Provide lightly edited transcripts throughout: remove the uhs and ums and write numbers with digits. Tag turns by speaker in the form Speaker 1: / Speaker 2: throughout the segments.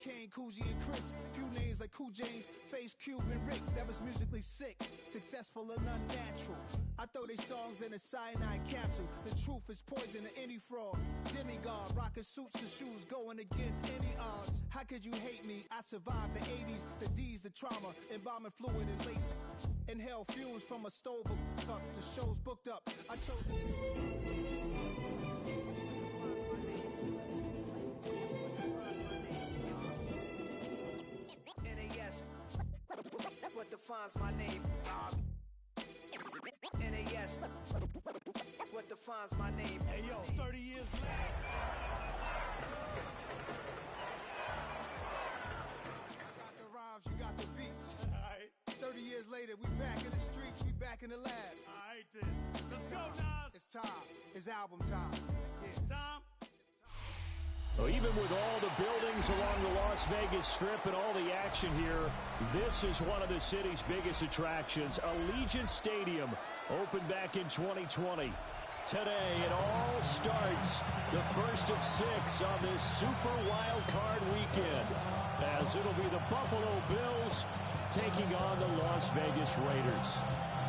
Speaker 1: Kane, Coogee, and Chris. Few names like Cool James, Face, Cube, and Rick. That was musically sick, successful and unnatural. I throw they songs in a cyanide capsule. The truth is poison to any fraud. Demigod, rocking suits and shoes, going against any odds. How could you hate me? I survived the 80s, the D's, the trauma, embalming fluid and lace. Inhale fumes from a stove up. The show's booked up. I chose to NAS. What defines my name? NAS. What defines my name? Hey yo, 30 years later. I got the rhymes, you got the beats. All right. 30 years later, we back in the streets, we back in the lab.
Speaker 2: All right, then. Let's go, Nas.
Speaker 1: It's time. It's album time. Yeah.
Speaker 2: It's time.
Speaker 3: Well, even with all the buildings along the Las Vegas Strip and all the action here, this is one of the city's biggest attractions. Allegiant Stadium opened back in 2020. Today, it all starts the first of 6 on this Super Wildcard weekend, as it'll be the Buffalo Bills taking on the Las Vegas Raiders.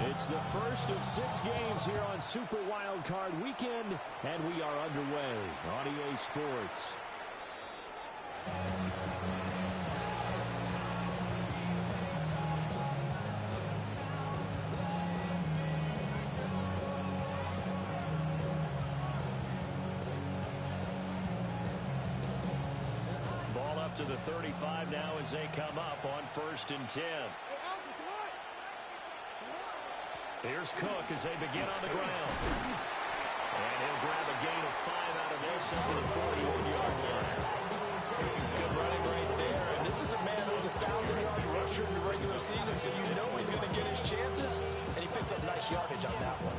Speaker 3: It's the first of 6 games here on Super Wildcard Weekend, and we are underway on EA Sports. Ball up to the 35 now as they come up on 1st and 10. Here's Cook as they begin on the ground. And he'll grab a gain of 5 out of this up to the 41-yard line.
Speaker 4: Good running right there. And this is a man who's a 1,000-yard rusher in the regular season, so you know he's going to get his chances. And he picks up nice yardage on that one.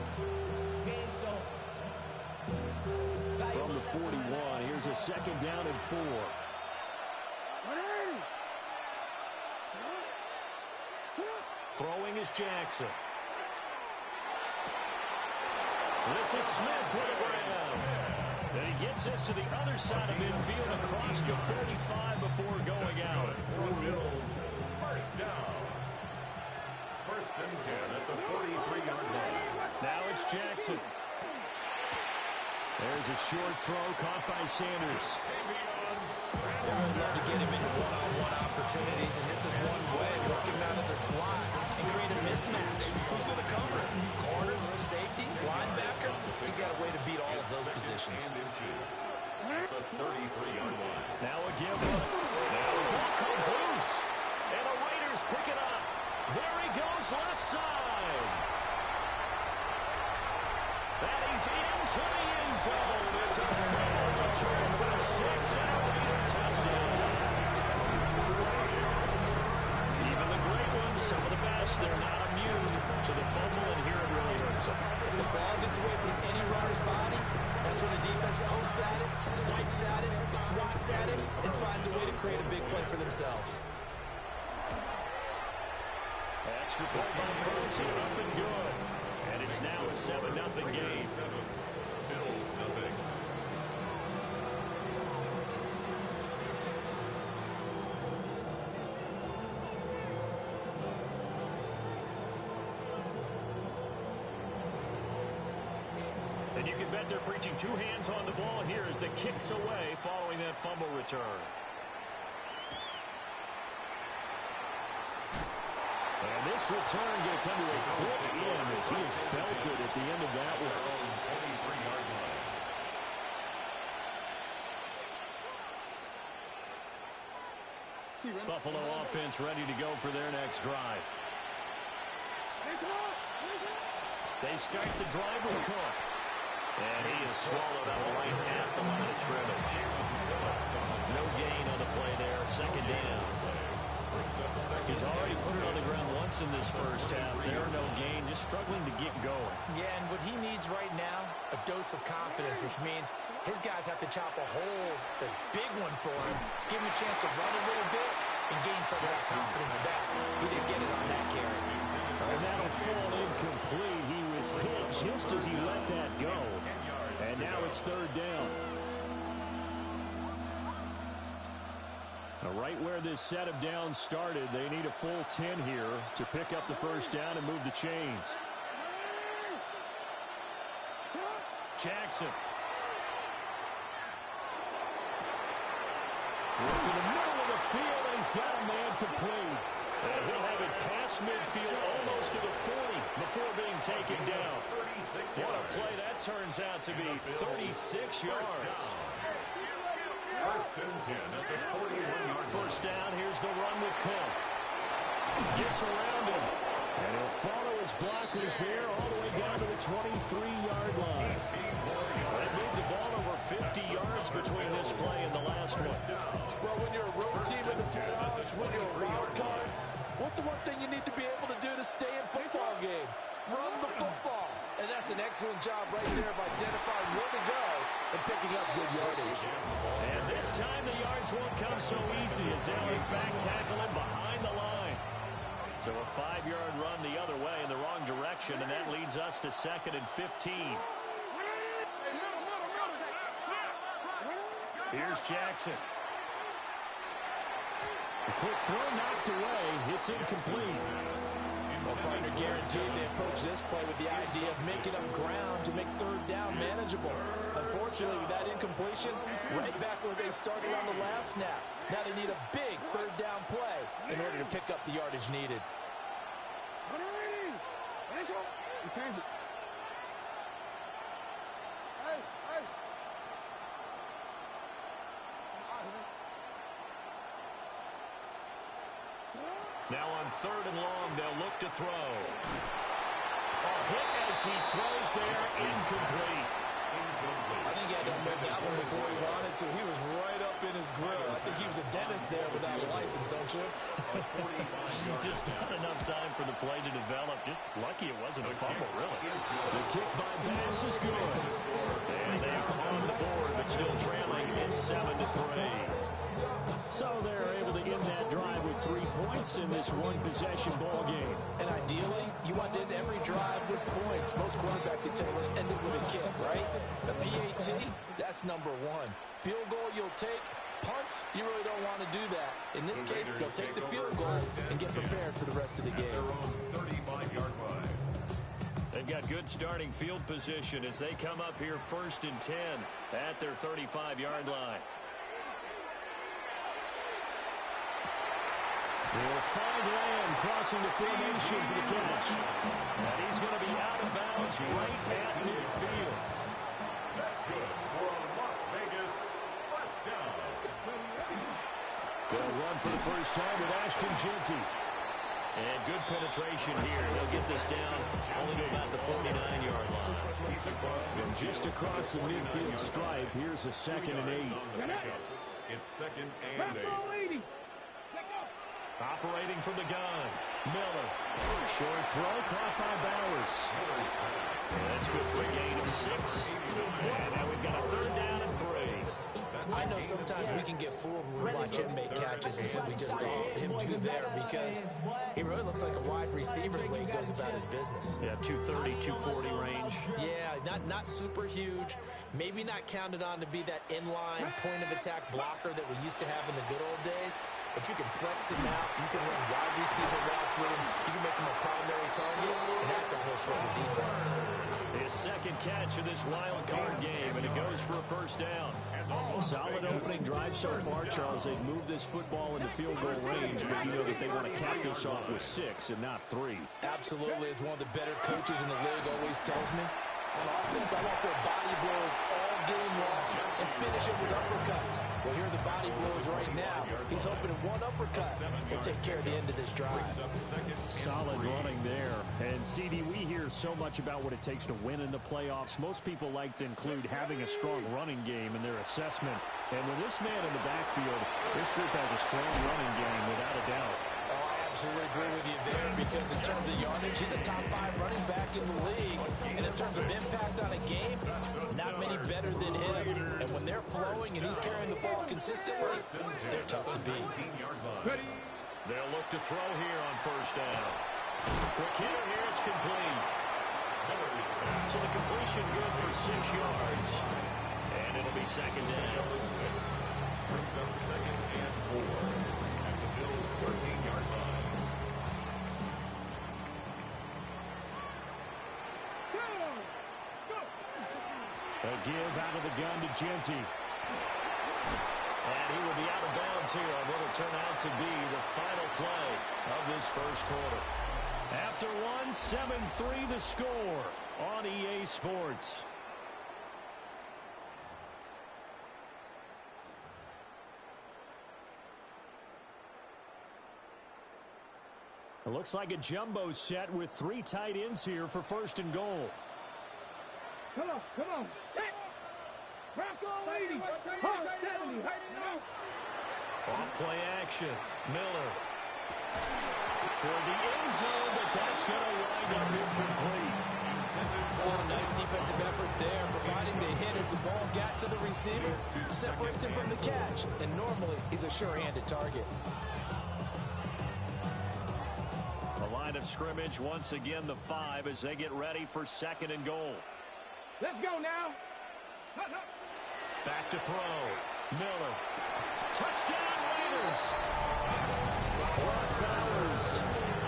Speaker 3: From the 41, here's a 2nd down and 4. Throwing is Jackson. This is Smith to the ground. And he gets this to the other side of midfield across the 45 before going out.
Speaker 5: Bills, first down. 1st and 10 at the 43-yard line.
Speaker 3: Now it's Jackson. There's a short throw caught by Sanders.
Speaker 4: They really love to get him into one-on-one opportunities, and this is one way, work him out of the slot and create a mismatch. Who's going to cover it? Corner, safety, linebacker? He's got a way to beat all of those positions.
Speaker 5: At the 33-yard line.
Speaker 3: Now a give up. Now the ball comes loose. And the Raiders pick it up. There he goes left side. And he's into the end zone. It's a fair return for 6 and a Raider touchdown. Even the great ones, some of the best, they're not immune to the fumble, and here it really hurts them.
Speaker 4: If the ball gets away from any runner's body, that's when the defense pokes at it, swipes at it, swats at it, and finds a way to create a big play for themselves.
Speaker 3: Extra point by Percy, up and good. And it's now a 7-0 game.
Speaker 5: Bills, nothing.
Speaker 3: And you can bet they're preaching 2 hands on the ball here as the kick's away following that fumble return. And this return going to come to a quick end as he is belted at the end of that one.
Speaker 5: 23-yard line.
Speaker 3: Buffalo offense ready to go for their next drive. They start the drive with Cook. And he is swallowed up right at the line of scrimmage. No gain on the play there. 2nd down. He's already put it on the ground once in this first half. There, no gain, just struggling to get going.
Speaker 4: Yeah, and what he needs right now, a dose of confidence, which means his guys have to chop a hole, a big one for him, give him a chance to run a little bit, and gain some of that confidence back. He didn't get it on that carry.
Speaker 3: And that'll fall incomplete. He was hit just as he let that go. And now it's 3rd down. Right where this set of downs started, they need a full 10 here to pick up the first down and move the chains. Jackson. Look in the middle of the field, and he's got a man complete. And he'll have it past midfield almost to the 40 before being taken down. What a play that turns out to be, 36 yards.
Speaker 5: First and 10 at the 41-yard line.
Speaker 3: First down, here's the run with Cook. Gets around him. And he'll follow his blockers there all the way down to the 23-yard line. That moved the ball over 50 yards between this play and the last one.
Speaker 4: Well, when you're a road team in the playoffs, when you're a wildcard, what's the one thing you need to be able to do to stay in football games? Run the football. And that's an excellent job right there of identifying where to go and picking up good yardage.
Speaker 3: And this time the yards won't come so easy as they'll in fact tackle him behind the line. So a 5-yard run the other way in the wrong direction, and that leads us to 2nd and 15. Here's Jackson. A quick throw knocked away. It's incomplete.
Speaker 4: Well, partner, guaranteed they approach this play with the idea of making up ground to make third down manageable. Unfortunately, with that incompletion, right back where they started on the last snap. Now they need a big third down play in order to pick up the yardage needed.
Speaker 3: Now on 3rd and long, they'll look to throw. A hit as he throws there, incomplete.
Speaker 4: I think he had to make that one before he wanted to. He was right up in his grill. I think he was a dentist there without a license, don't you?
Speaker 3: Just not enough time for the play to develop. Just lucky it wasn't a fumble, really. The kick by Bass is good. And they are on the board, but still trailing. It's 7-3. So they're able to end that drive with 3 points in this one-possession ball game.
Speaker 4: And ideally, you want to end every drive with points. Most quarterbacks, you tell us, end it with a kick, right? A PAT, that's number 1. Field goal you'll take. Punts, you really don't want to do that. In this case, they'll take the field goal and get prepared for the rest of the game.
Speaker 5: 35-yard line.
Speaker 3: They've got good starting field position as they come up here 1st and 10 at their 35-yard line. They'll find Lamb crossing the formation for the catch. And he's going to be out of bounds right at midfield.
Speaker 5: That's good for a Las Vegas first down.
Speaker 3: They'll run for the first time with Ashton Jeanty. And good penetration here. They'll get this down only to about the 49-yard line. And just across the midfield stripe, here's a 2nd and 8.
Speaker 5: It's 2nd and 8.
Speaker 3: Operating from the gun, Miller. Short throw caught by Bowers. That's good for a gain of 6. And now we've got a 3rd down and 3.
Speaker 4: I know sometimes we can get fooled when we watch him make catches as we just saw him do there because he really looks like a wide receiver the way he goes about his business.
Speaker 3: Yeah, 230, 240 range.
Speaker 4: Yeah, not super huge. Maybe not counted on to be that inline point-of-attack blocker that we used to have in the good old days. But you can flex him out. You can run wide receiver routes with him. You can make him a primary target, and that's how he'll show the defense.
Speaker 3: His 2nd catch of this wild card game, and it goes for a first down. Solid opening drive so far, Charles. They've moved this football into field goal range, but you know that they want to cap this off with 6 and not 3.
Speaker 4: Absolutely. As one of the better coaches in the league always tells me, on offense, I want their body blows all game long and finish it with uppercuts. Well, here are the body blows right now. He's hoping in one uppercut will take care of the end of this drive.
Speaker 3: Solid running there. And, CD, we hear so much about what it takes to win in the playoffs. Most people like to include having a strong running game in their assessment. And with this man in the backfield, this group has a strong running game without a doubt.
Speaker 4: Oh, I absolutely agree with you there because in terms of yardage, he's a top 5 running back in the league. And in terms of impact on a game, not many better than him. And when they're flowing and he's carrying the ball consistently, they're tough to beat.
Speaker 3: They'll look to throw here on first down. Quick hitter here, it's complete. So the completion good for 6 yards. And it'll be 2nd down.
Speaker 5: brings up 2nd and 4 at the Bills' 13-yard line.
Speaker 3: A give out of the gun to Genty.
Speaker 4: And he will be out of bounds here on what will turn out to be the final play of this first quarter.
Speaker 3: After one, 7-3 the score on EA Sports. It looks like a jumbo set with 3 tight ends here for 1st and goal.
Speaker 6: Come on. Set. Rock on 80. Hard 70.
Speaker 4: Off play action. Miller. Toward the end zone, but that's going to wind up incomplete. Oh, nice defensive effort there, providing the hit as the ball got to the receiver. Separates him from the catch, and normally he's a sure-handed target.
Speaker 3: The line of scrimmage once again the 5 as they get ready for 2nd and goal.
Speaker 6: Let's go now.
Speaker 3: Back to throw. Miller. Touchdown Raiders. Brock Bowers.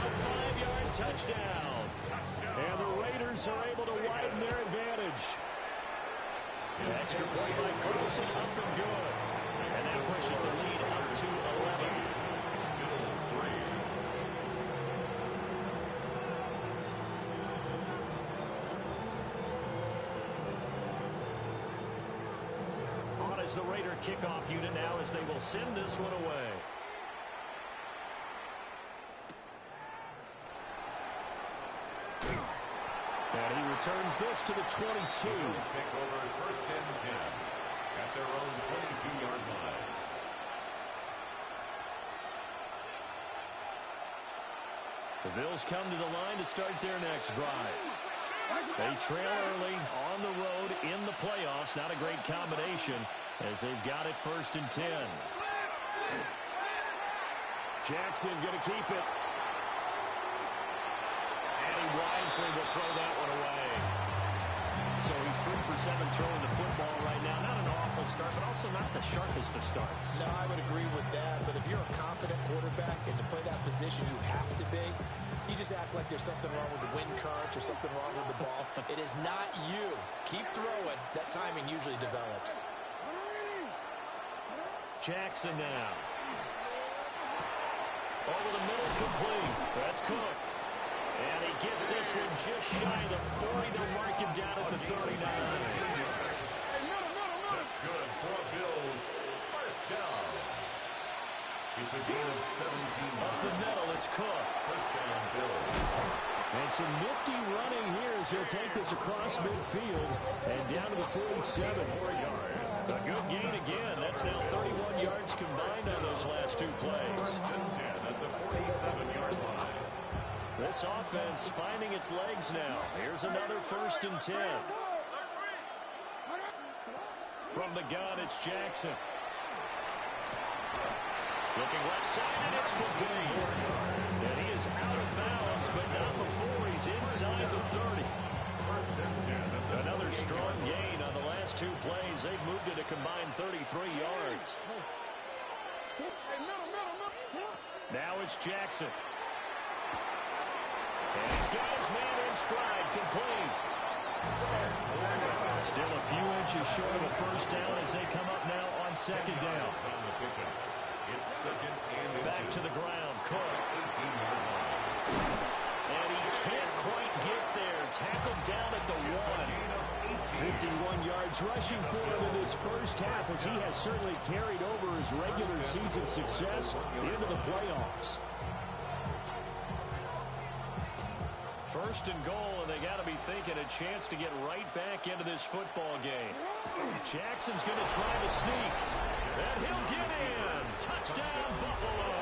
Speaker 3: A 5-yard touchdown. And the Raiders are able to widen their advantage. Extra point by Carlson up and good. And that pushes the lead up to 11.
Speaker 5: Bills 3.
Speaker 3: Is the Raider kickoff unit now as they will send this one away. And he returns this to the 22.
Speaker 5: Bills take over 1st and 10 at their own 22-yard line.
Speaker 3: The Bills come to the line to start their next drive. They trail early on the road in the playoffs. Not a great combination as they've got it 1st and 10. Jackson going to keep it. And he wisely will throw that one away. So he's 3 for 7 throwing the football right now. Not an awful start, but also not the sharpest of starts.
Speaker 7: No, I would agree with that. But if you're a confident quarterback and to play that position, you have to be. You just act like there's something wrong with the wind currents or something wrong with the ball.
Speaker 4: It is not you. Keep throwing. That timing usually develops.
Speaker 3: Jackson now. Over the middle, complete. That's Cook. And he gets this one just shy of the 40 to mark him down at the 39.
Speaker 5: That's good for Bills. 1st down. It's a gain of 17.
Speaker 3: Up the middle, it's Cook.
Speaker 5: 1st down, Bills.
Speaker 3: And some nifty running here as he'll take this across midfield and down to the 47.
Speaker 5: 4 yards.
Speaker 3: A good gain again. That's now 31 yards combined on those last 2 plays.
Speaker 5: 1st and 10 at the 47-yard line.
Speaker 3: This offense finding its legs now. Here's another 1st and 10. From the gun, it's Jackson. Looking left side, and it's complete. And he is out of bounds, but not before he's inside the 30.
Speaker 5: 1st and 10.
Speaker 3: Another strong gain on the last 2 plays. They've moved it a combined 33 yards. Now it's Jackson. And he's got his man in stride, complete. Still a few inches short of a 1st down as they come up now on 2nd down.
Speaker 5: It's 2nd and
Speaker 3: Back to the ground, Cook.
Speaker 5: 18-yard line.
Speaker 3: And he can't quite get there. Tackled down at the 1. 51 yards rushing for him in this first half as he has certainly carried over his regular season success into the playoffs. 1st and goal, and they got to be thinking a chance to get right back into this football game. Jackson's going to try to sneak, and he'll get in. Touchdown, Buffalo.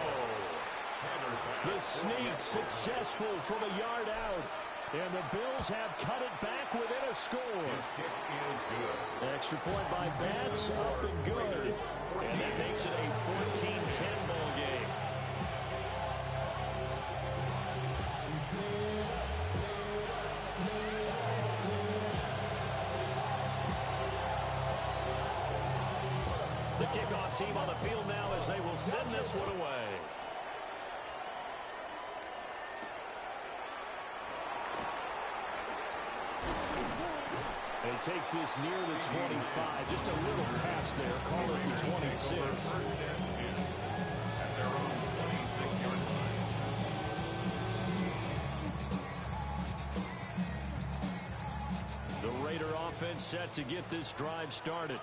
Speaker 3: The sneak successful from a yard out, and the Bills have cut it back within a score.
Speaker 5: His kick is good.
Speaker 3: Extra point by Bass, up and good, and that makes it a 14-10 ball game. The kickoff team on the field now as they will send this one away. And he takes this near the 25. Just a little pass there. Call it the 26.
Speaker 5: At their own 26-yard line.
Speaker 3: The Raider offense set to get this drive started.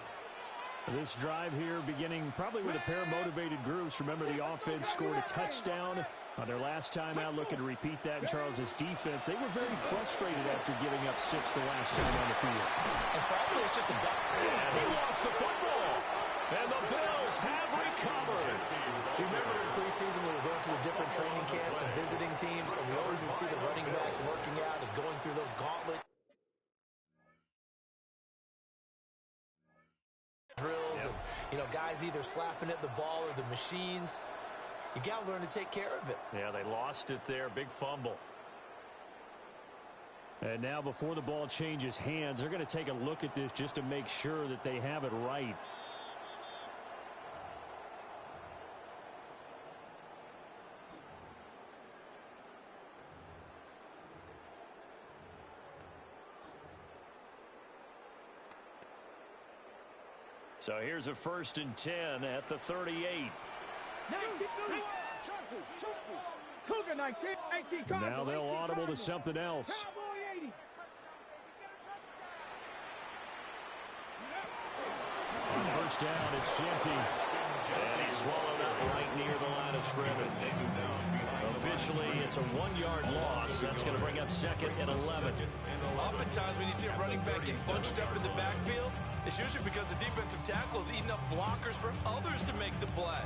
Speaker 3: This drive here beginning probably with a pair of motivated groups. Remember, the offense scored a touchdown on their last time out, looking to repeat that in Charles's defense. They were very frustrated after giving up 6 the last time on the field.
Speaker 4: And probably it's just a bad.
Speaker 3: And he lost the football. And the Bills have recovered.
Speaker 4: You remember in preseason when we were going to the different training camps and visiting teams, and we always would see the running backs working out and going through those gauntlet drills, and guys either slapping at the ball or the machines. You got to learn to take care of it.
Speaker 3: Yeah, they lost it there. Big fumble. And now before the ball changes hands, they're going to take a look at this just to make sure that they have it right. So here's a 1st and 10 at the 38. Now they'll audible to something else. On 1st down, it's Genty. And he's swallowed up right near the line of scrimmage. Officially, it's a 1-yard loss. That's going to bring up 2nd and 11.
Speaker 4: Oftentimes when you see a running back get bunched up in the backfield, it's usually because the defensive tackle is eating up blockers for others to make the play.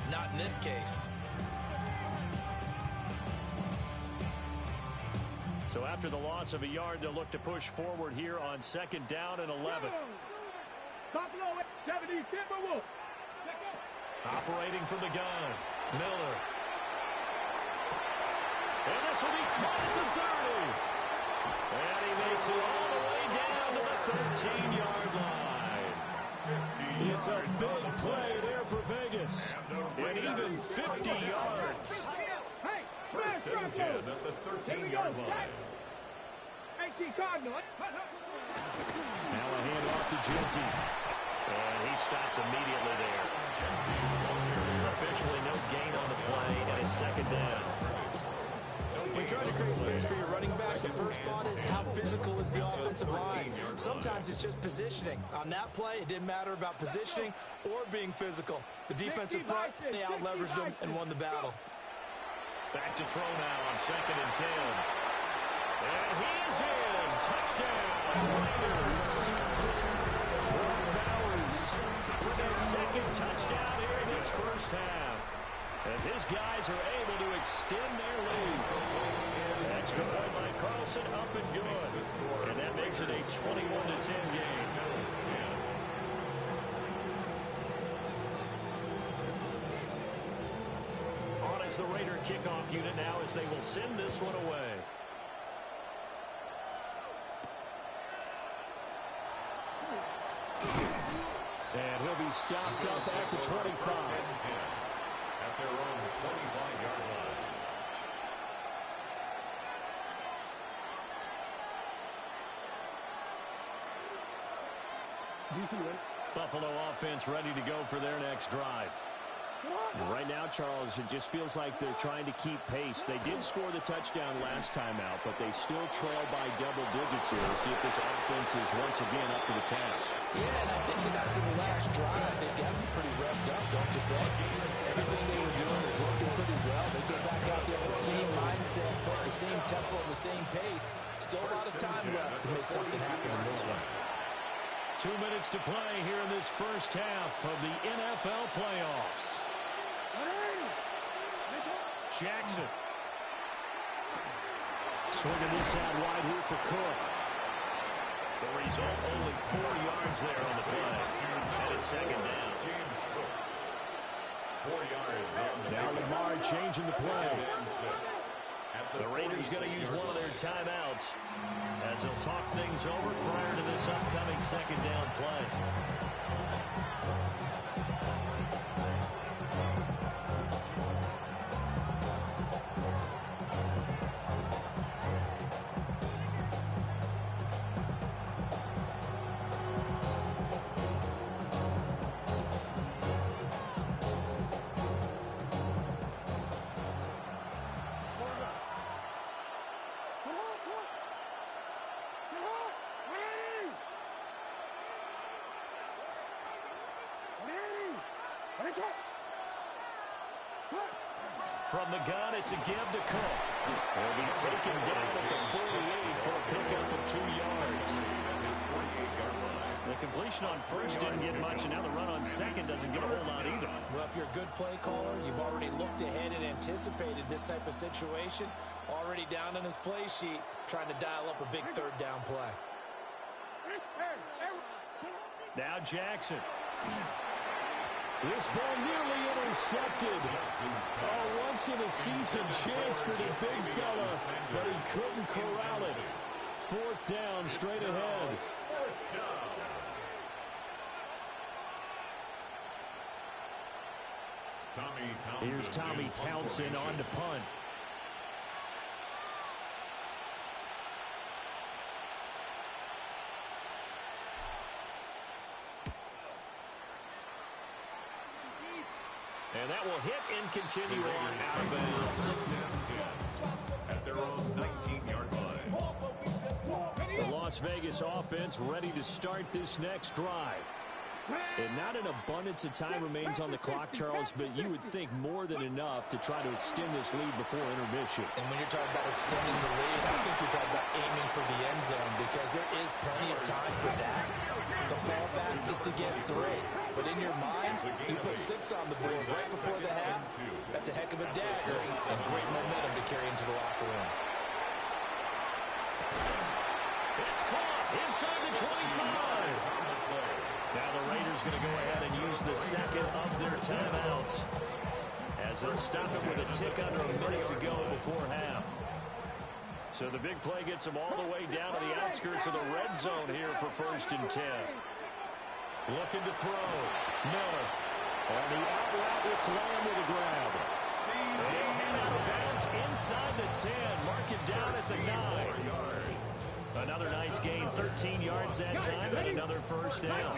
Speaker 4: Not in this case.
Speaker 3: So after the loss of a yard, they'll look to push forward here on 2nd down and 11. Operating from the gun, Miller. And this will be caught at the 30. And he makes it all the way down to the 13-yard line. It's a big play there for Vegas. And even 50 yards.
Speaker 5: 1st and 10 at the 13-yard line.
Speaker 3: Now a hand off to Genty. And he stopped immediately there. Officially no gain on the play, and it's 2nd down.
Speaker 4: When you're trying to create space for your running back, the first thought is how physical is the offensive line. Sometimes it's just positioning. On that play, it didn't matter about positioning or being physical. The defensive front, they out-leveraged them and won the battle.
Speaker 3: Back to throw now on 2nd and 10. And he is in. Touchdown, Raiders. Bowers with his 2nd touchdown here in his 1st half, as his guys are able to extend their lead. Extra point by Carlson, up and good. And that makes it a 21-10 game. On as the Raider kickoff unit now as they will send this one away. And he'll be stopped up at the 25.
Speaker 5: At their own 25-yard line.
Speaker 3: Buffalo offense ready to go for their next drive. And right now, Charles, it just feels like they're trying to keep pace. They did score the touchdown last time out, but they still trail by double digits here. We'll see if this offense is once again up to the task.
Speaker 7: Yeah, and I think that after the last drive, they got me pretty revved up, don't you think? Everything they were doing was working pretty well. They get back out there with the same mindset, the same tempo, and the same pace. Still a lot of time left to make something happen in this one.
Speaker 3: 2 minutes to play here in this 1st half of the NFL playoffs. Jackson. Swinging this out wide here for Cook. The result, only 4 yards there on the play. And it's 2nd down.
Speaker 5: James Cook. 4 yards on the
Speaker 3: now Lamar changing the play.
Speaker 5: At
Speaker 3: The Raiders going to use one of their timeouts as they'll talk things over prior to this upcoming 2nd down play. From the gun, it's a give to Cook. He'll be taken down at the 48 for a pickup of 2 yards. The completion on first didn't get much, and now the run on second doesn't get a whole lot either.
Speaker 4: Well, if you're a good play caller, you've already looked ahead and anticipated this type of situation. Already down on his play sheet, trying to dial up a big third down play.
Speaker 3: Now Jackson. This ball nearly intercepted. Oh, once-in-a-season chance for the big fella, but he couldn't corral it. 4th down, straight ahead. Here's Tommy Townsend on to punt. And that will hit and continue on out of bounds.
Speaker 5: At their own 19-yard line.
Speaker 3: The Las Vegas offense ready to start this next drive. And not an abundance of time remains on the clock, Charles, but you would think more than enough to try to extend this lead before intermission.
Speaker 4: And when you're talking about extending the lead, I think you're talking about aiming for the end zone because there is plenty of time for that. The fallback is to get 3. But in your mind, you put 6 on the board right before the half. That's a heck of a dagger and great momentum to carry into the locker room.
Speaker 3: It's caught inside the 25. Now the Raiders going to go ahead and use the second of their timeouts as they'll stop it with a tick under a minute to go before half. So the big play gets them all the way down to the outskirts of the red zone here for 1st and 10. Looking to throw. Miller. On the out route, it's Lamb with a grab. They'll head out of bounds inside the 10. Mark it down at the 9. Another nice gain, 13 yards that time, and another 1st down.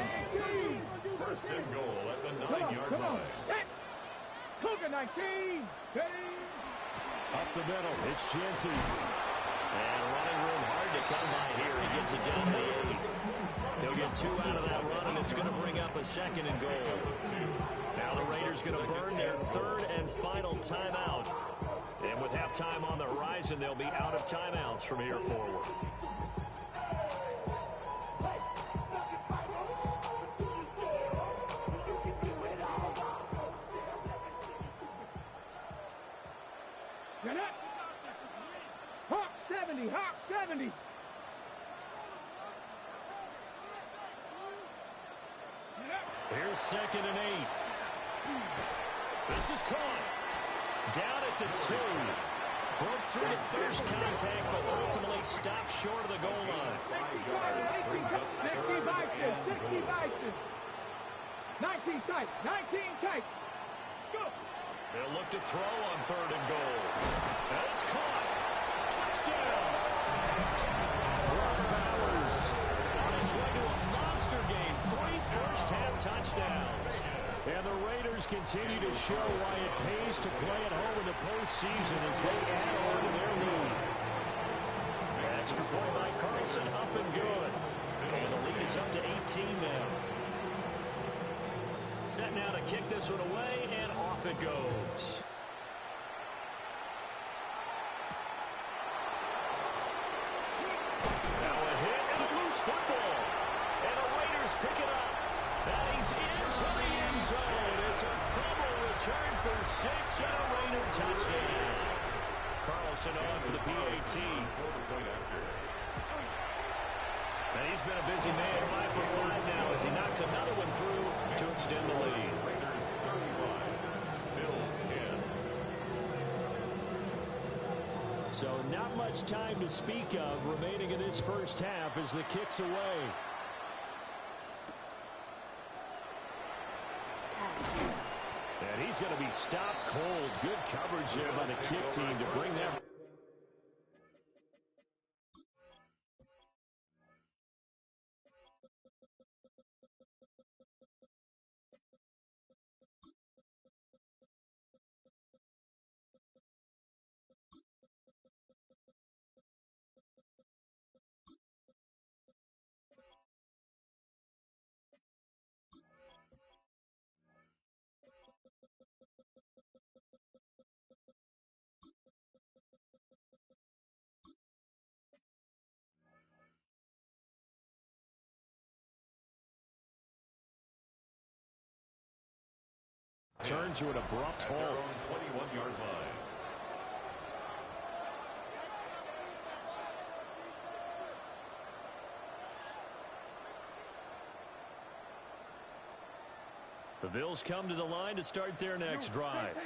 Speaker 5: 1st and goal at the 9-yard line.
Speaker 6: Cougar 19.
Speaker 3: Up the middle, it's Genty. And running room hard to come by here. He gets it down to the 8. He'll get 2 out of that run, and it's going to bring up a 2nd and goal. Now the Raiders going to burn their 3rd and final timeout. And with halftime on the horizon, they'll be out of timeouts from here forward.
Speaker 6: Get up! Hawk 70! Hawk 70!
Speaker 3: Here's 2nd and 8. This is caught. Down at the 2. Broke through the first contact, but ultimately stopped short of the goal line.
Speaker 6: 60 Bison! 19 tight! 19 tight! Go!
Speaker 3: They'll look to throw on 3rd and goal. And it's caught. Touchdown! Ron Bowers on his way to a monster game. 3 first-half touchdowns. And the Raiders continue to show why it pays to play at home in the postseason as they add on to their lead. Extra point by Carlson, up and good. And the lead is up to 18 now. Set now to kick this one away, and off it goes. Now a hit and a loose football. And the Raiders pick it up. And he's into the end zone. It's a fumble return for 6 and a Raider touchdown. Carlson on for the PAT. And he's been a busy man, 5 for 5 now as he knocks another one through to extend the lead.
Speaker 5: Raiders 35, Bills 10.
Speaker 3: So not much time to speak of remaining in this first half as the kick's away. And he's going to be stopped cold. Good coverage there by the kick team to bring that. return to an abrupt halt.
Speaker 5: 21-yard line.
Speaker 3: The Bills come to the line to start their next drive.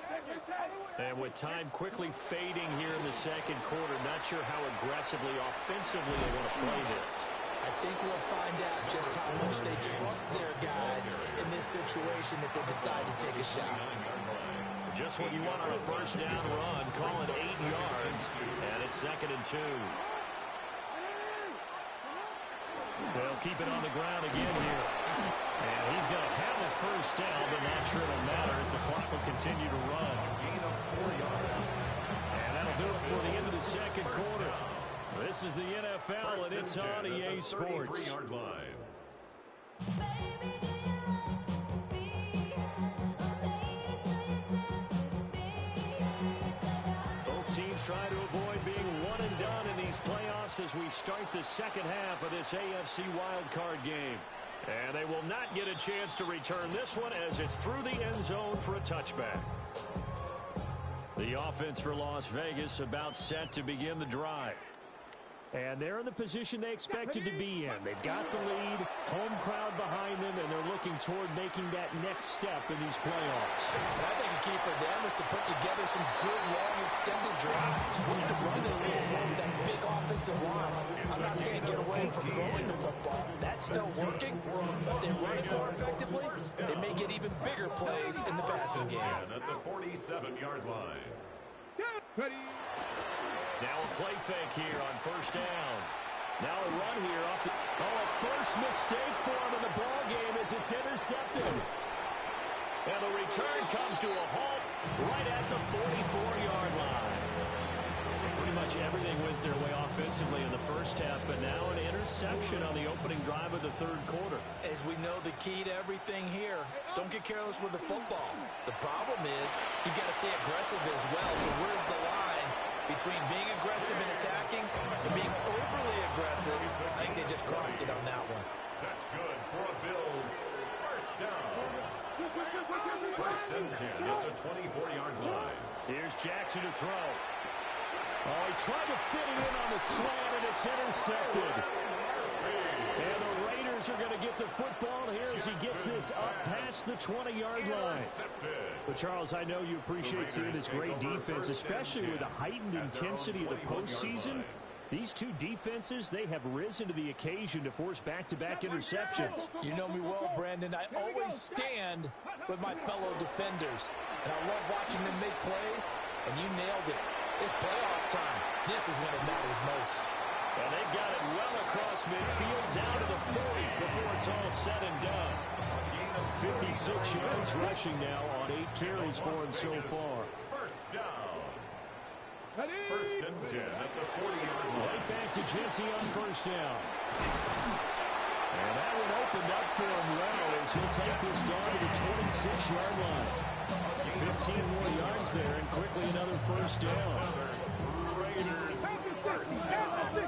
Speaker 3: And with time quickly fading here in the second quarter, not sure how aggressively, offensively they want to play this.
Speaker 4: I think we'll find out just how much they trust their guys in this situation if they decide to take a shot.
Speaker 3: Just what you want on a first down run, call it 8 yards, and it's 2nd and 2. They'll keep it on the ground again here. And he's going to have a first down, but not sure it'll matter as the clock will continue to run. And that'll do it for the end of the second quarter. This is the NFL, and it's on EA Sports.
Speaker 5: 33-yard line.
Speaker 3: Both teams try to avoid being one and done in these playoffs as we start the second half of this AFC Wildcard game. And they will not get a chance to return this one as it's through the end zone for a touchback. The offense for Las Vegas about set to begin the drive. And they're in the position they expected to be in. They've got the lead, home crowd behind them, and they're looking toward making that next step in these playoffs.
Speaker 7: And I think a key for them is to put together some good, long, extended drives. We need to run it a little more with that big offensive line. I'm not saying get away from throwing the football. That's still working, but they run it more effectively. They may get even bigger plays in the passing game.
Speaker 5: At the 47-yard line.
Speaker 3: Now a play fake here on first down. Now a run here off the... Oh, a first mistake for him in the ball game as it's intercepted. And the return comes to a halt right at the 44-yard line. Pretty much everything went their way offensively in the first half, but now an interception on the opening drive of the third quarter.
Speaker 4: As we know, the key to everything here, don't get careless with the football. The problem is you've got to stay aggressive as well. So where's the line between being aggressive and attacking and being overly aggressive? I think they just crossed it on that one.
Speaker 5: That's good for a Bills first down. First and 10 at the 24-yard line.
Speaker 3: Here's Jackson to throw. Oh, he tried to fit it in on the slant, and it's intercepted. And the Raiders are going to get the football here as he gets this up past the 20-yard line. But, Charles, I know you appreciate seeing this great defense, especially with the heightened intensity of the postseason. These two defenses, they have risen to the occasion to force back-to-back interceptions.
Speaker 7: You know me well, Brandon. I always stand with my fellow defenders. And I love watching them make plays, and you nailed it. It's playoff time. This is when it matters most.
Speaker 3: And they've got it well across midfield, down to the 40 before it's all said and done. 56 yards rushing now on 8 carries for him so far.
Speaker 5: First down. First and 10 at the 40-yard line.
Speaker 3: Right back to Genty on first down. And that one opened up for him well as he'll take this down to the 26-yard line. 15 more yards there and quickly another first down.
Speaker 5: Raiders first down.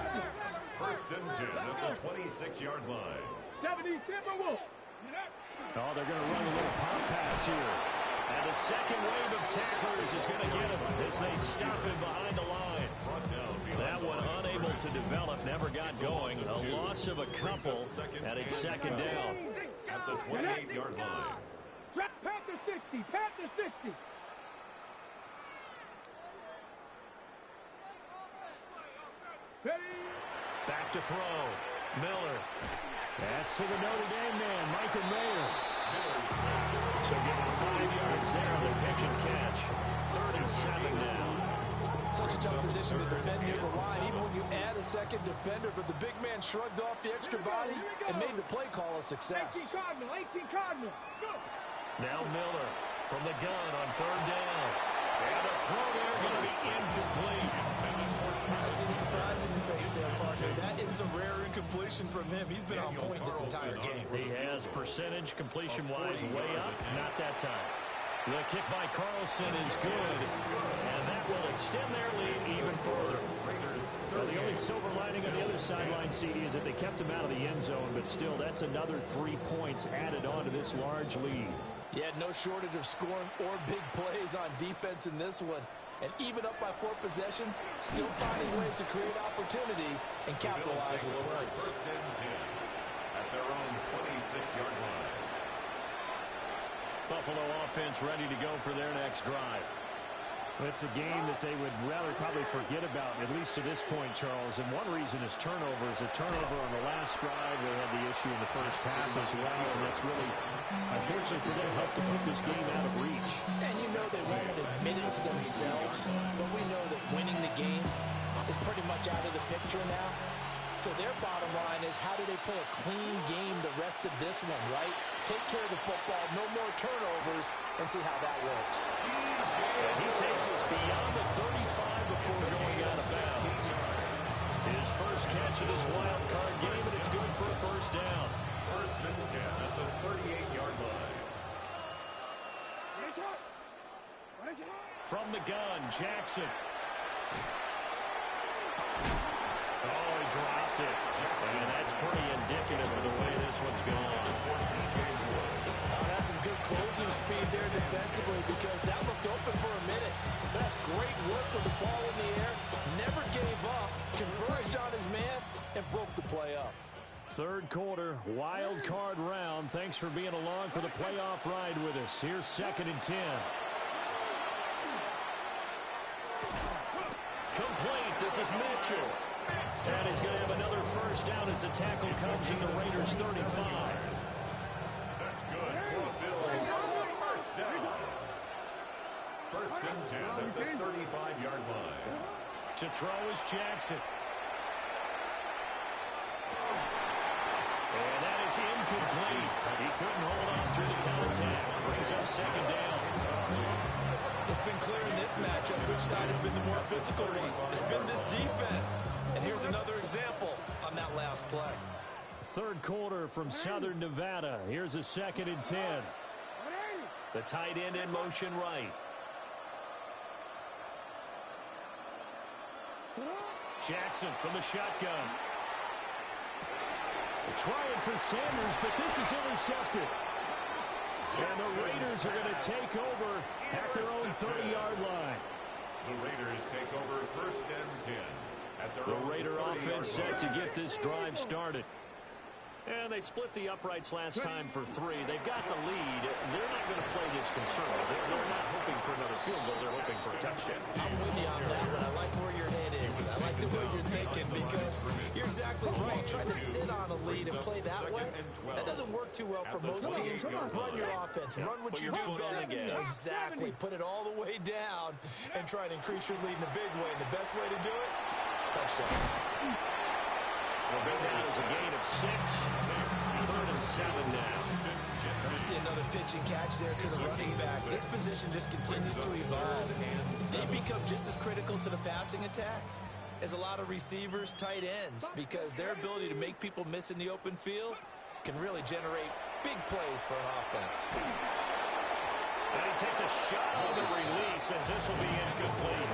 Speaker 5: First and 10 at the 26-yard line.
Speaker 3: Oh, they're going to run a little pop pass here. And the second wave of tacklers is going to get him as they stop him behind the line. That one unable to develop, never got going. A loss of a couple, and it's second down.
Speaker 5: At the 28-yard line.
Speaker 6: Panther 60, Panther 60.
Speaker 3: Back to throw. Miller. That's to the Notre Dame man, Michael Mayer. So give him 5 yards there on the pitch and catch. 3rd and 7 now.
Speaker 7: Such a tough position to defend near the line, even when you add a second defender. But the big man shrugged off the extra body and made the play call a success.
Speaker 6: 18 Cardinal. Go.
Speaker 3: Now Miller from the gun on 3rd down. And the throw there going to be incomplete.
Speaker 4: I see the surprise in your face there, partner. That is a rare incompletion from him. He's been on point this entire game.
Speaker 3: He has percentage completion-wise way up. Not that time. The kick by Carlson is good, and that will extend their lead even further. Well, the only silver lining on the other sideline, CD, is that they kept him out of the end zone, but still, that's another 3 points added on to this large lead.
Speaker 7: Yeah, no shortage of scoring or big plays on defense in this one. And even up by 4 possessions, still finding ways to create opportunities and capitalize with points.
Speaker 5: First and 10 at their own 26-yard line.
Speaker 3: Buffalo offense ready to go for their next drive. It's a game that they would rather probably forget about, at least to this point, Charles. And one reason is turnovers. A turnover on the last drive. They had the issue in the first half as well. And that's really, unfortunately for them, helped to put this game out of reach.
Speaker 7: And you know they won't admit it to themselves, but we know that winning the game is pretty much out of the picture now. So their bottom line is, how do they play a clean game the rest of this one, right? Take care of the football, no more turnovers, and see how that works.
Speaker 3: And he takes us beyond the 35 before going out of bounds. His first catch of this wild card game, and it's good for a first down.
Speaker 5: First and 10 at the 38-yard line.
Speaker 3: From the gun, Jackson. Oh, he dropped it. And that's pretty indicative of the way this one's going.
Speaker 7: That's some good closing speed there defensively, because that looked open for a minute. That's great work with the ball in the air. Never gave up, converged on his man, and broke the play up.
Speaker 3: Third quarter, wild card round. Thanks for being along for the playoff ride with us. Here's 2nd and 10. Complete. This is Mitchell. And he's going to have another first down as the tackle comes at the Raiders' 35.
Speaker 5: That's good for the Bills. First down. First and 10 at the 35-yard line.
Speaker 3: To throw is Jackson. And that is incomplete. He couldn't hold on through the counterattack. Brings up 2nd down.
Speaker 4: It's been clear in this matchup which side has been the more physical one. It's been this defense. And here's another example on that last play.
Speaker 3: Third quarter from Southern Nevada. Here's a 2nd and 10. The tight end in motion right. Jackson from the shotgun. Trying for Sanders, but this is intercepted. And the Raiders are going to take over at their own 30-yard line.
Speaker 5: The Raiders take over first and 10 at their
Speaker 3: The
Speaker 5: own
Speaker 3: Raider
Speaker 5: 30-yard
Speaker 3: offense set
Speaker 5: line.
Speaker 3: to get this drive started. And they split the uprights last time for 3. They've got the lead. They're not going to play this conservative. They're not hoping for another field goal. They're hoping for a touchdown.
Speaker 4: I'm with you on that, but I like where your head is. I like the way you're thinking, because you're exactly right. Trying to sit on a lead and play that way, that doesn't work too well for most teams. Run your offense. Run what you do best. Exactly. Put it all the way down and try to increase your lead in a big way. And the best way to do it, touchdowns.
Speaker 3: Well, that is a gain of 6. 3rd and 7 now.
Speaker 4: And we see another pitch and catch there to the running back. This position just continues to evolve. They become just as critical to the passing attack as a lot of receivers, tight ends, because their ability to make people miss in the open field can really generate big plays for an offense.
Speaker 3: And he takes a shot on the release as this will be incomplete.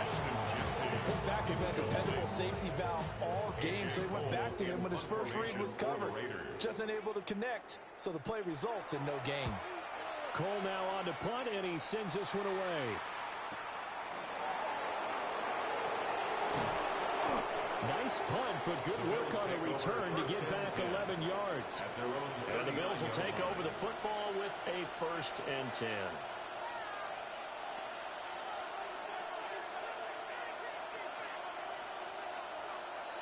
Speaker 7: His back has been a dependable safety valve all game, so they went back to him when his first read was covered. Just unable to connect, so the play results in no gain.
Speaker 3: Cole now on to punt, and he sends this one away. Nice punt, but good work on the return to get back 11 yards. And the Bills will take over the football with a 1st and 10.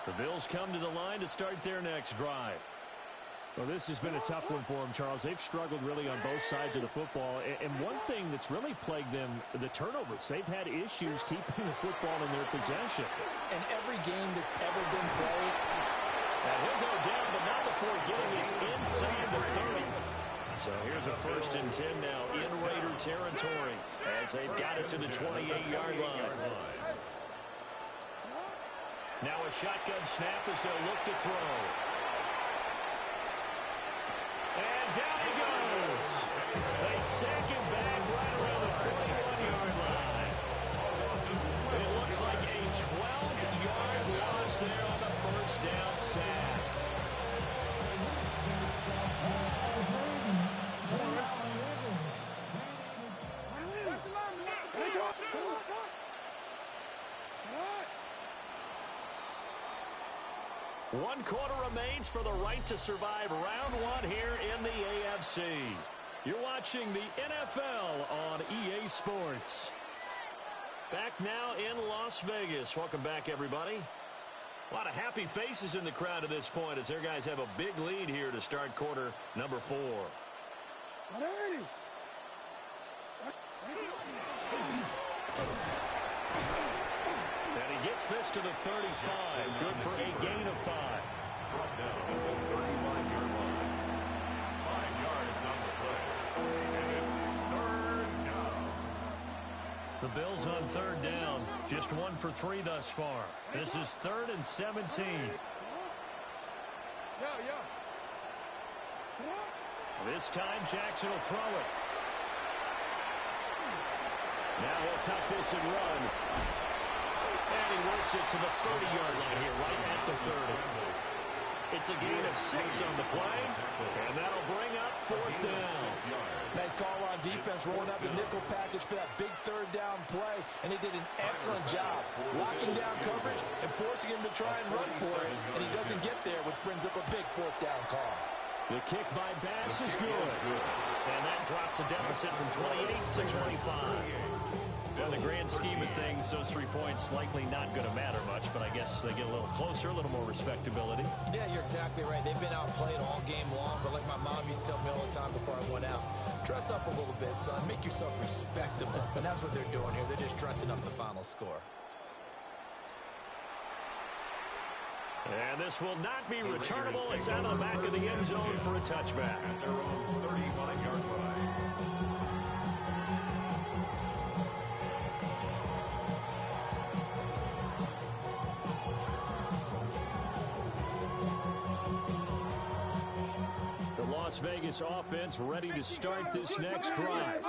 Speaker 3: The Bills come to the line to start their next drive. Well, this has been a tough one for them, Charles. They've struggled really on both sides of the football. And one thing that's really plagued them, the turnovers. They've had issues keeping the football in their possession.
Speaker 7: And every game that's ever been played,
Speaker 3: and he'll go down, but not before getting this inside the 30. So here's a 1st and 10 now in Raider territory as they've got it to the 28-yard line. Now a shotgun snap as they'll look to throw. And down he goes. They sack him back right around the 41-yard line. And it looks like a 12-yard loss there on the first down sack. 1 quarter remains for the right to survive round 1 here in the AFC. You're watching the NFL on EA Sports. Back now in Las Vegas. Welcome back, everybody. A lot of happy faces in the crowd at this point as their guys have a big lead here to start quarter number 4. And he gets this to the 35. Good for a gain of 5.
Speaker 5: Brought down at the 35-yard line. 5 yards on the play. And it's third down.
Speaker 3: The Bills on third down. Just 1 for 3 thus far. This is 3rd and 17. This time Jackson will throw it. Now he'll tuck this and run. And he works it to the 30-yard line here, right at the 30. It's a gain of 6 on the play, and that'll bring up 4th down.
Speaker 7: Nice call on defense, rolling out the nickel package for that big 3rd down play, and they did an excellent job locking down coverage and forcing him to try and run for it, and he doesn't get there, which brings up a big 4th down call.
Speaker 3: The kick by Bass is good, and that drops a deficit from 28 to 25. In the grand scheme of things, those 3 points likely not going to matter much, but I guess they get a little closer, a little more respectability.
Speaker 4: Yeah, you're exactly right. They've been outplayed all game long, but like my mom used to tell me all the time before I went out, dress up a little bit, son. Make yourself respectable. And that's what they're doing here. They're just dressing up the final score.
Speaker 3: And this will not be returnable. It's out of the back of the end zone for a touchback.
Speaker 5: At their own 35-yard line.
Speaker 3: Las Vegas offense ready to start this next drive.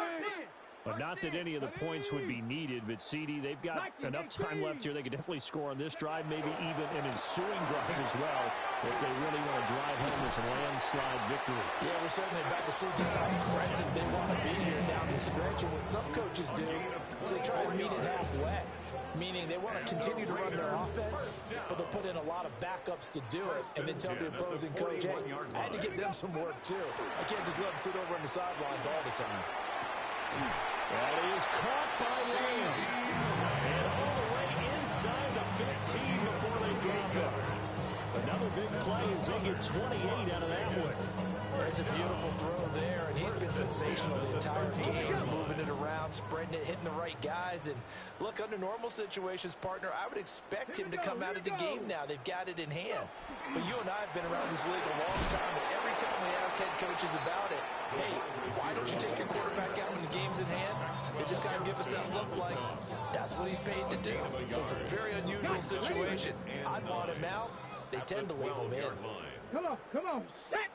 Speaker 3: But not that any of the points would be needed, but CD, they've got enough time left here. They could definitely score on this drive, maybe even an ensuing drive as well, if they really want to drive home this landslide victory.
Speaker 7: Yeah, we're certainly about to see just how aggressive they want to be here down the stretch. And what some coaches do is they try to meet it halfway, meaning they want to continue to run their offense, but they'll put in a lot of backups to do it, and then tell the opposing coach, hey, I had to get them some work too. I can't just let them sit over on the sidelines all the time.
Speaker 3: That is caught by Lamb. And all the way inside the 15 before they drop it. Another big play as they get 28 out of that one.
Speaker 7: There's a beautiful throw there, and he's been sensational the entire game, moving it around, spreading it, hitting the right guys. And look, under normal situations, partner, I would expect him to come out of the game now. They've got it in hand. But you and I have been around this league a long time, and every time we ask head coaches about it, hey, why don't you take your quarterback out when the game's in hand? They just kind of give us that look like that's what he's paid to do. So it's a very unusual situation. I'd want him out. They tend to leave him in.
Speaker 6: Come on, set!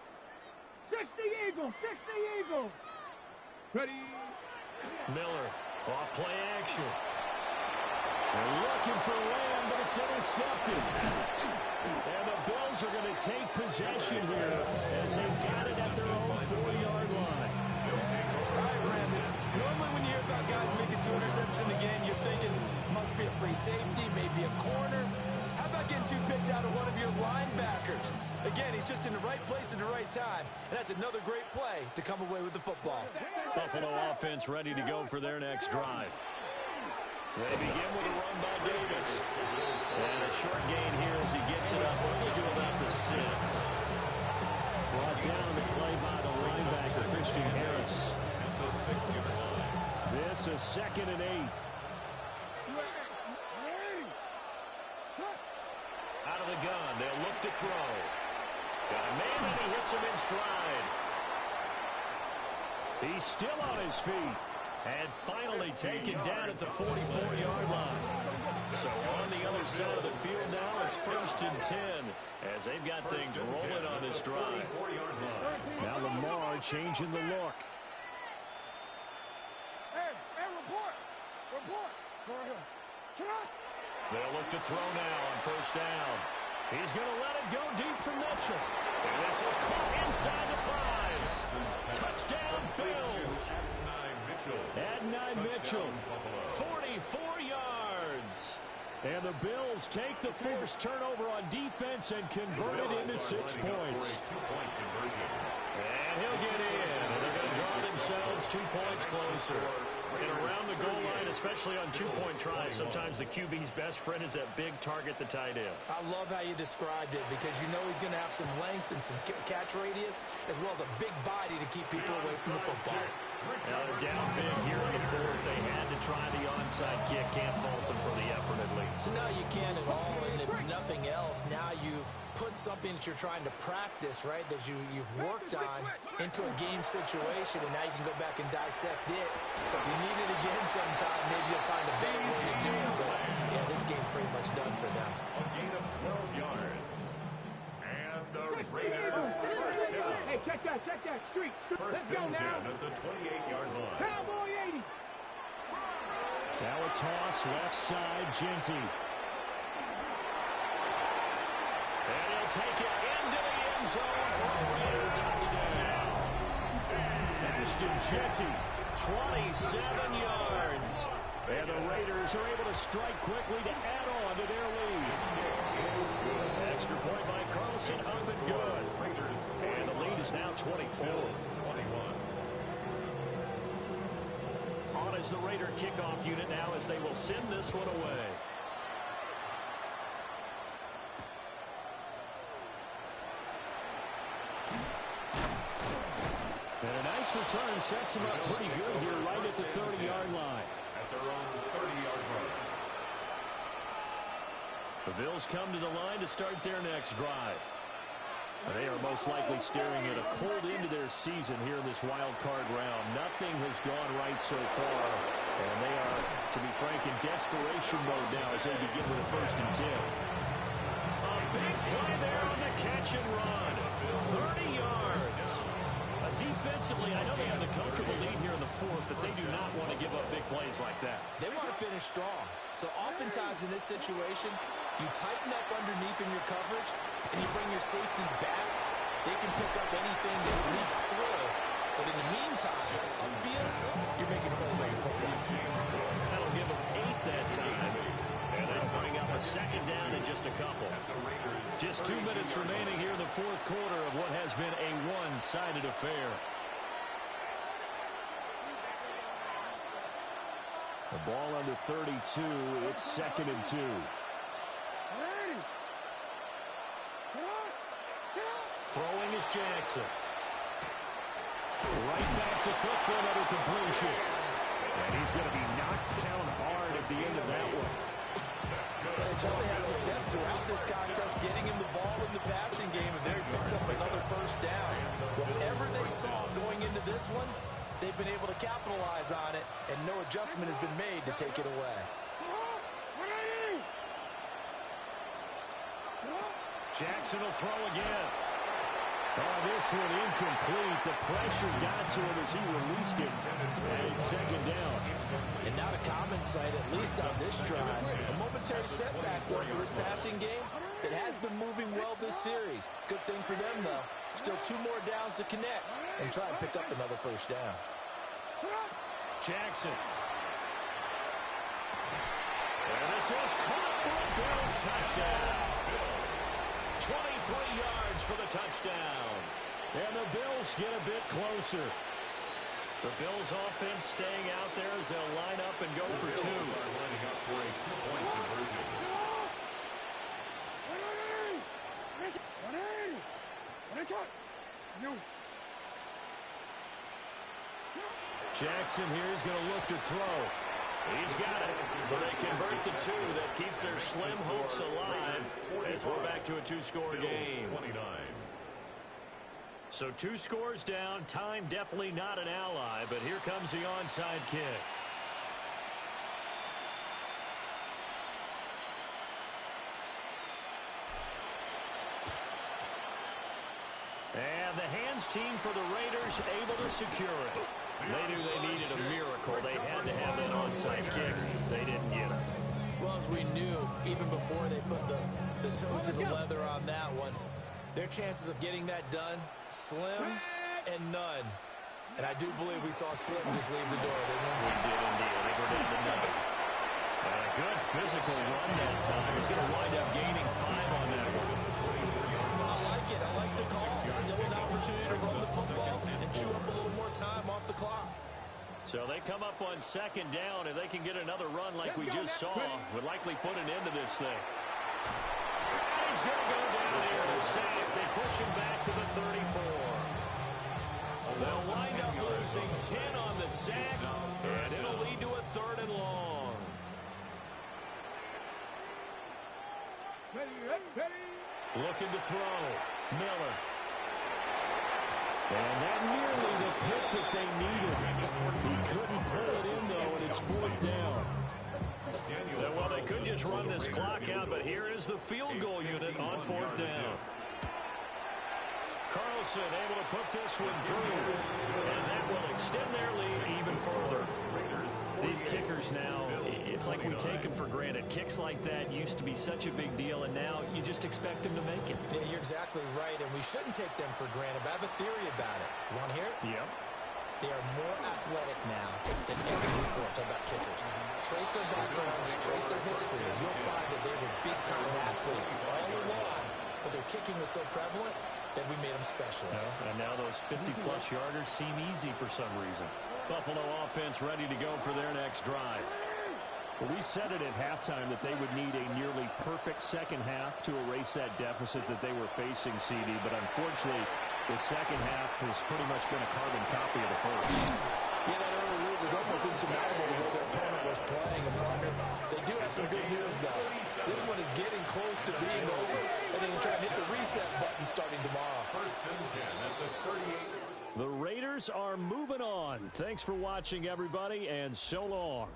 Speaker 6: 60 Eagles, 60 Eagles! Ready?
Speaker 3: Miller, off play action. They're looking for Lamb, but it's intercepted. And the Bills are going to take possession here as they've got it at their own 4-yard line.
Speaker 4: All right, Brandon. Normally when you hear about guys making 2 interceptions in the game, you're thinking must be a free safety, maybe a corner. How about getting 2 picks out of one of your linebackers? Again, he's just in the right place at the right time, and that's another great play to come away with the football.
Speaker 3: Buffalo offense ready to go for their next drive. They begin with a run by Davis. And a short gain here as he gets it up only to about the 6. Brought down the play by the linebacker, Christian Harris. This is 2nd and 8. Out of the gun, they'll look to throw. Got a man and he hits him in stride. He's still on his feet. And finally taken down at the 44-yard line. So on the other side of the field now, it's 1st and 10 as they've got things rolling on this drive. Now Lamar changing the look.
Speaker 6: Hey, report!
Speaker 3: They'll look to throw now on 1st down. He's going to let it go deep from Mitchell. And this is caught inside the 5. Touchdown, Bills. Adonai Mitchell, 44 yards. And the Bills take the forced turnover on defense and convert it into 6 points. And he'll get in. And they're going to draw themselves 2 points closer. And around the goal line, especially on two-point tries, sometimes the QB's best friend is that big target, the tight end.
Speaker 4: I love how you described it because you know he's going to have some length and some catch radius as well as a big body to keep people away from the football.
Speaker 3: Now they're down big here in the fourth. They had to try the onside kick. Can't fault them for the effort at least.
Speaker 4: No, you can't at all. And if nothing else, now you've put something that you're trying to practice, right, that you've worked on into a game situation, and now you can go back and dissect it. So if you need it again sometime, maybe you'll find a better way to do it. But, yeah, this game's pretty much done for them.
Speaker 5: A gain of 12 yards. And the Raiders first down.
Speaker 6: Hey, check that. Street.
Speaker 5: First
Speaker 6: Let's go
Speaker 5: and 10
Speaker 6: now.
Speaker 5: at the 28-yard line.
Speaker 6: Cowboy 80.
Speaker 3: Now a toss, left side, Genty. And he'll take it into the end zone for a Raider touchdown. Ashton Genty, 27 yards. And the Raiders are able to strike quickly to add on to their lead. Extra point by Carlson, up and good. And the lead is now 24. On is the Raider kickoff unit now as they will send this one away. And a nice return sets him up pretty good here right at the 30-yard line.
Speaker 5: At their own 30-yard line.
Speaker 3: The Bills come to the line to start their next drive. They are most likely staring at a cold end to their season here in this wild card round. Nothing has gone right so far. And they are, to be frank, in desperation mode now as they begin with a 1st and 10. A big play there on the catch and run. 30 yards. Defensively, I know they have the comfortable lead here in the fourth, but they do not want to give up big plays like that.
Speaker 4: They want to finish strong. So oftentimes in this situation, you tighten up underneath in your coverage, and you bring your safeties back. They can pick up anything that leaks through. But in the meantime, upfield, you're making plays on the football.
Speaker 3: That'll give them 8 that time. And they'll bring up a 2nd down in just a couple. Just 2 minutes remaining here in the fourth quarter of what has been a one-sided affair. The ball under 32. It's 2nd and 2. Throwing is Jackson. Right back to Cook for another completion. And he's going to be knocked down hard at the end of that one.
Speaker 4: They certainly had success throughout this contest, getting him the ball in the passing game, and there he picks up another 1st down. Whatever they saw going into this one, they've been able to capitalize on it, and no adjustment has been made to take it away.
Speaker 3: Jackson will throw again. Oh, this one incomplete. The pressure got to him as he released it. And it's 2nd down.
Speaker 4: And not a common sight, at least on this drive. A momentary setback for this passing game that has been moving well this series. Good thing for them, though. Still 2 more downs to connect and try and pick up another 1st down.
Speaker 3: Jackson. And this is caught for a Bills touchdown. 23 yards for the touchdown. And the Bills get a bit closer. The Bills offense staying out there as they'll line up and go for 2.
Speaker 5: Lining up for a 2-point conversion.
Speaker 3: Jackson here is going to look to throw. He's got it. So they convert the 2. That keeps their slim hopes alive as we're back to a 2-score game.
Speaker 5: 29.
Speaker 3: So 2 scores down. Time definitely not an ally, but here comes the onside kick. And the hands team for the Raiders able to secure it. They knew they needed a miracle. They had to have that onside kick. They didn't get it.
Speaker 4: Well, as we knew, even before they put the toe to the leather on that one, their chances of getting that done, slim and none. And I do believe we saw Slim just leave the door, didn't we?
Speaker 3: We did indeed. I think we're down to nothing. And a good physical run that time. He's going to wind up gaining 5 on that one.
Speaker 4: I like it. I like the call. Still an opportunity to run the football and chew up a little more time off the clock.
Speaker 3: So they come up on second down. If they can get another run like we just saw, would likely put an end to this thing. He's going to go down there to sack. They push him back to the 34. They'll wind up losing 10 on the sack, and it'll lead to a 3rd and long. Looking to throw. Miller. And that nearly the pick that they needed. He couldn't pull it in, though, and it's 4th down. Well, they could just run this clock out, but here is the field goal unit on 4th down. Carlson able to put this one through, and that will extend their lead even further. These kickers now, it's like we take them for granted. Kicks like that used to be such a big deal, and now you just expect them to make it.
Speaker 4: Yeah, you're exactly right, and we shouldn't take them for granted. But I have a theory about it. You want to hear it?
Speaker 3: Yep.
Speaker 4: They are more athletic now than ever before. Talk about kickers. Trace their backgrounds, trace their histories. You'll find that they were big-time athletes all along, but their kicking was so prevalent that we made them specialists.
Speaker 3: And now those 50-plus yarders seem easy for some reason. Buffalo offense ready to go for their next drive. Well, we said it at halftime that they would need a nearly perfect second half to erase that deficit that they were facing, CD. But unfortunately, the second half has pretty much been a carbon copy of the first.
Speaker 7: Yeah, that early lead was almost insurmountable the way their opponent was playing. And partner, they do have some good news, though. This one is getting close to being over, and they can try to hit the reset button starting tomorrow.
Speaker 5: 1st and 10 at the 38.
Speaker 3: The Raiders are moving on. Thanks for watching, everybody, and so long.